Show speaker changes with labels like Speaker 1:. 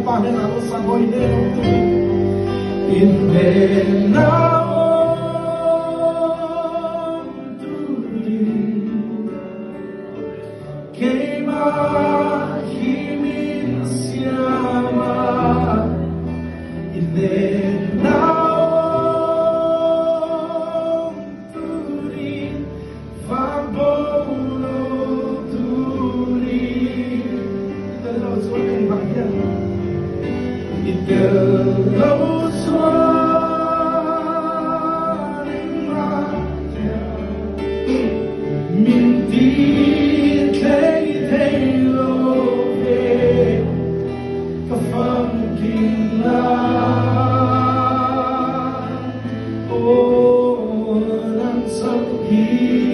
Speaker 1: Pahen ako sa koinero Imenaon tuli Kay mahimin siyama Imenaon tuli Fabono tuli The Lord's working back here. It goes on in my heart. Minti tay tay love kafankin la. Oh, I'm so here.